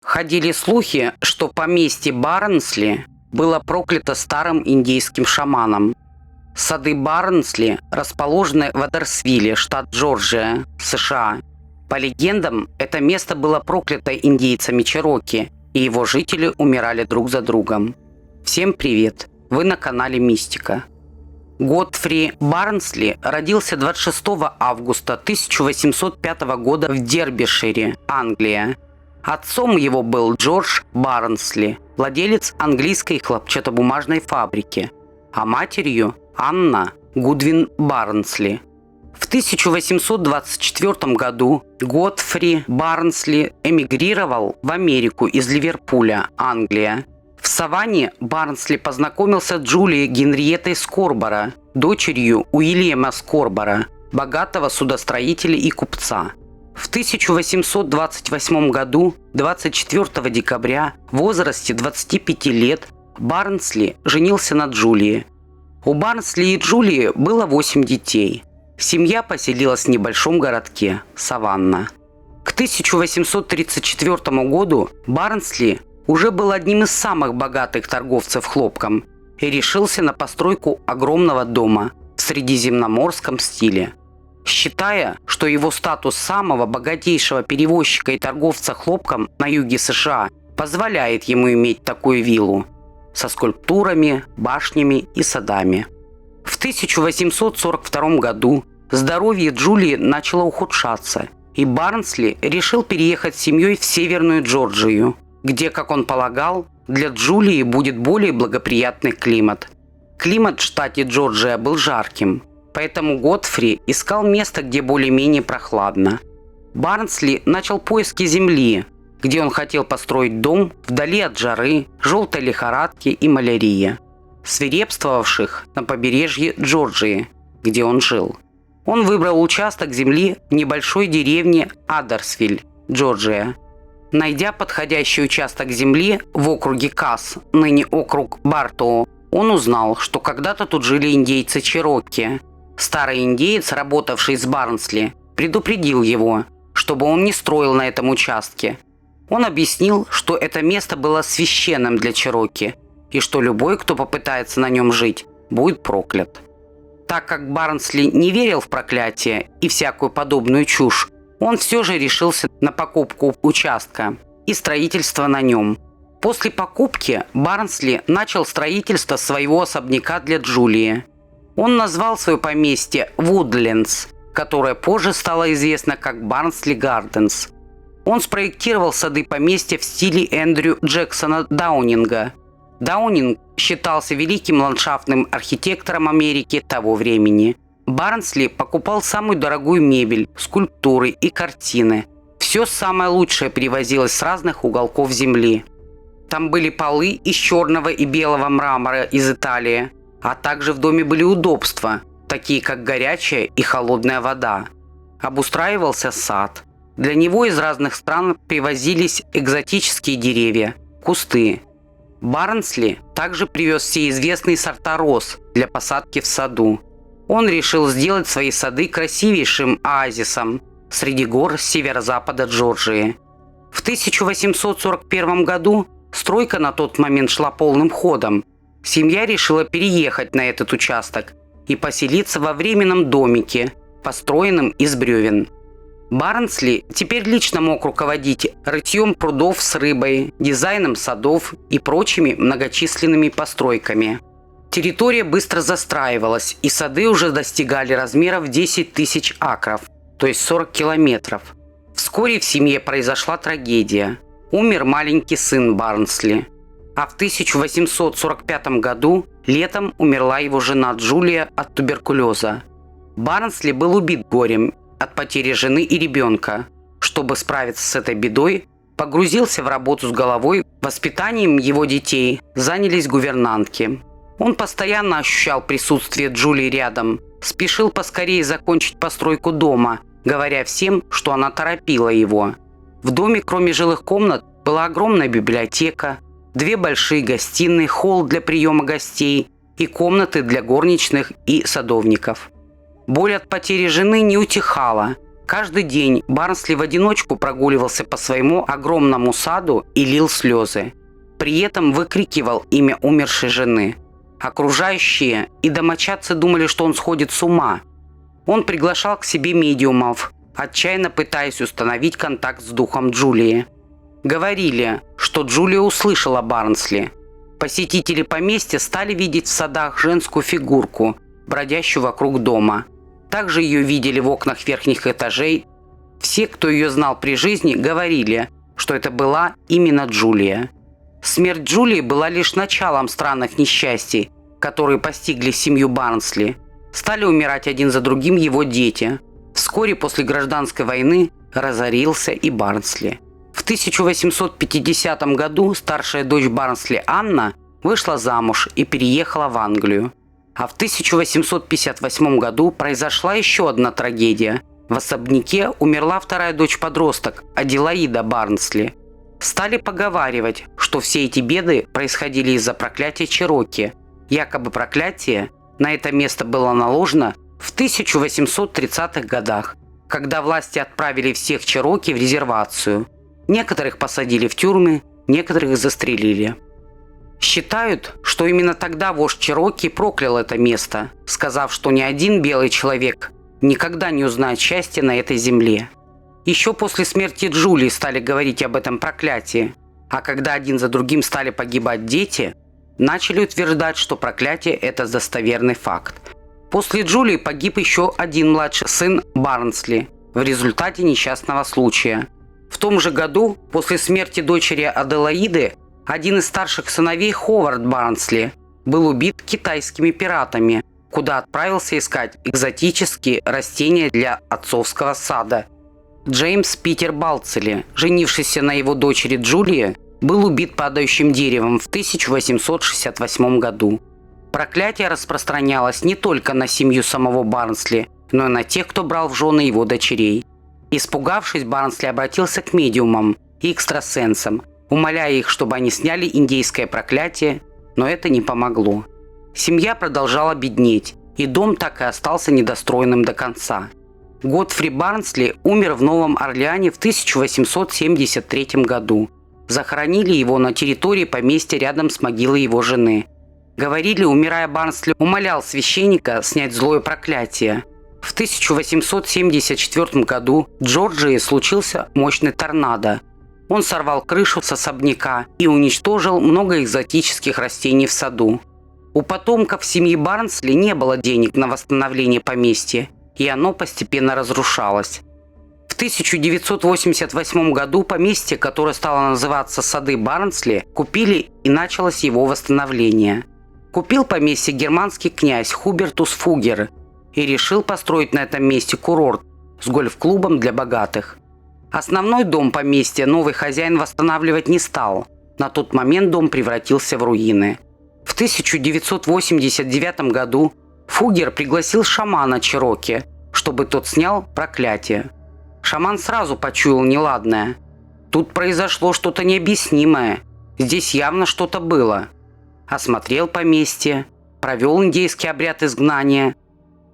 Ходили слухи, что поместье Барнсли было проклято старым индейским шаманом. Сады Барнсли расположены в Адерсвилле, штат Джорджия, США. По легендам, это место было проклято индейцами Чероки, и его жители умирали друг за другом. Всем привет! Вы на канале Мистика. Годфри Барнсли родился 26 августа 1805 года в Дербишире, Англия. Отцом его был Джордж Барнсли, владелец английской хлопчатобумажной фабрики, а матерью Анна Гудвин Барнсли. В 1824 году Годфри Барнсли эмигрировал в Америку из Ливерпуля, Англия. В Саванне Барнсли познакомился с Джулией Генриеттой Скорборо, дочерью Уильяма Скорборо, богатого судостроителя и купца. В 1828 году, 24 декабря, в возрасте 25 лет, Барнсли женился на Джулии. У Барнсли и Джулии было 8 детей. Семья поселилась в небольшом городке Саванна. К 1834 году Барнсли уже был одним из самых богатых торговцев хлопком и решился на постройку огромного дома в средиземноморском стиле. Считая, что его статус самого богатейшего перевозчика и торговца хлопком на юге США позволяет ему иметь такую виллу со скульптурами, башнями и садами. В 1842 году здоровье Джулии начало ухудшаться, и Барнсли решил переехать с семьей в Северную Джорджию, где, как он полагал, для Джулии будет более благоприятный климат. Климат в штате Джорджия был жарким, поэтому Годфри искал место, где более-менее прохладно. Барнсли начал поиски земли, где он хотел построить дом вдали от жары, желтой лихорадки и малярии, свирепствовавших на побережье Джорджии, где он жил. Он выбрал участок земли в небольшой деревне Адерсвилл, Джорджия. Найдя подходящий участок земли в округе Касс, ныне округ Бартоу, он узнал, что когда-то тут жили индейцы Чероки. Старый индеец, работавший с Барнсли, предупредил его, чтобы он не строил на этом участке. Он объяснил, что это место было священным для Чероки, и что любой, кто попытается на нем жить, будет проклят. Так как Барнсли не верил в проклятие и всякую подобную чушь, он все же решился на покупку участка и строительство на нем. После покупки Барнсли начал строительство своего особняка для Джулии. Он назвал свое поместье Вудлендс, которое позже стало известно как Барнсли Гарденс. Он спроектировал сады поместья в стиле Эндрю Джексона Даунинга. Даунинг считался великим ландшафтным архитектором Америки того времени. Барнсли покупал самую дорогую мебель, скульптуры и картины. Все самое лучшее привозилось с разных уголков земли. Там были полы из черного и белого мрамора из Италии, а также в доме были удобства, такие как горячая и холодная вода. Обустраивался сад. Для него из разных стран привозились экзотические деревья, кусты. Барнсли также привез все известные сорта роз для посадки в саду. Он решил сделать свои сады красивейшим оазисом среди гор северо-запада Джорджии. В 1841 году стройка на тот момент шла полным ходом. Семья решила переехать на этот участок и поселиться во временном домике, построенном из бревен. Барнсли теперь лично мог руководить рытьем прудов с рыбой, дизайном садов и прочими многочисленными постройками. Территория быстро застраивалась, и сады уже достигали размеров 10 тысяч акров, то есть 40 километров. Вскоре в семье произошла трагедия. Умер маленький сын Барнсли. А в 1845 году летом умерла его жена Джулия от туберкулеза. Барнсли был убит горем от потери жены и ребенка. Чтобы справиться с этой бедой, погрузился в работу с головой. Воспитанием его детей занялись гувернантки. Он постоянно ощущал присутствие Джулии рядом, спешил поскорее закончить постройку дома, говоря всем, что она торопила его. В доме, кроме жилых комнат, была огромная библиотека, 2 большие гостиные, холл для приема гостей и комнаты для горничных и садовников. Боль от потери жены не утихала, Каждый день Барнсли в одиночку прогуливался по своему огромному саду и лил слезы. При этом выкрикивал имя умершей жены. Окружающие и домочадцы думали, что он сходит с ума. Он приглашал к себе медиумов, отчаянно пытаясь установить контакт с духом Джулии. Говорили, что Джулия услышала Барнсли. Посетители поместья стали видеть в садах женскую фигурку, бродящую вокруг дома. Также ее видели в окнах верхних этажей. Все, кто ее знал при жизни, говорили, что это была именно Джулия. Смерть Джулии была лишь началом странных несчастий, которые постигли семью Барнсли. Стали умирать один за другим его дети. Вскоре после гражданской войны разорился и Барнсли. В 1850 году старшая дочь Барнсли Анна вышла замуж и переехала в Англию. А в 1858 году произошла еще одна трагедия. В особняке умерла вторая дочь-подросток Аделаида Барнсли. Стали поговаривать, что все эти беды происходили из-за проклятия Чероки. Якобы проклятие на это место было наложено в 1830-х годах, когда власти отправили всех Чероки в резервацию. Некоторых посадили в тюрьмы, некоторых застрелили. Считают, что именно тогда вождь Чероки проклял это место, сказав, что ни один белый человек никогда не узнает счастья на этой земле. Еще после смерти Джулии стали говорить об этом проклятии, а когда один за другим стали погибать дети, начали утверждать, что проклятие – это достоверный факт. После Джулии погиб еще один младший сын Барнсли в результате несчастного случая. В том же году, после смерти дочери Аделаиды, один из старших сыновей Ховард Барнсли был убит китайскими пиратами, куда отправился искать экзотические растения для отцовского сада. Джеймс Питер Балцели, женившийся на его дочери Джулии, был убит падающим деревом в 1868 году. Проклятие распространялось не только на семью самого Барнсли, но и на тех, кто брал в жены его дочерей. Испугавшись, Барнсли обратился к медиумам и экстрасенсам, умоляя их, чтобы они сняли индейское проклятие, но это не помогло. Семья продолжала беднеть, и дом так и остался недостроенным до конца. Годфри Барнсли умер в Новом Орлеане в 1873 году. Захоронили его на территории поместья рядом с могилой его жены. Говорили, умирая, Барнсли умолял священника снять злое проклятие. В 1874 году в Джорджии случился мощный торнадо. Он сорвал крышу с особняка и уничтожил много экзотических растений в саду. У потомков семьи Барнсли не было денег на восстановление поместья, и оно постепенно разрушалось. В 1988 году поместье, которое стало называться «Сады Барнсли», купили, и началось его восстановление. Купил поместье германский князь Хубертус Фугер и решил построить на этом месте курорт с гольф-клубом для богатых. Основной дом поместья новый хозяин восстанавливать не стал. На тот момент дом превратился в руины. В 1989 году Фугер пригласил шамана Чероки, чтобы тот снял проклятие. Шаман сразу почуял неладное. Тут произошло что-то необъяснимое. Здесь явно что-то было. Осмотрел поместье, провел индейский обряд изгнания.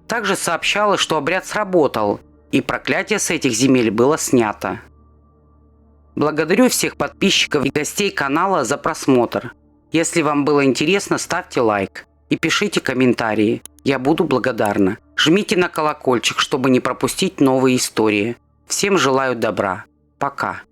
Также сообщалось, что обряд сработал, и проклятие с этих земель было снято. Благодарю всех подписчиков и гостей канала за просмотр. Если вам было интересно, ставьте лайк и пишите комментарии. Я буду благодарна. Жмите на колокольчик, чтобы не пропустить новые истории. Всем желаю добра. Пока.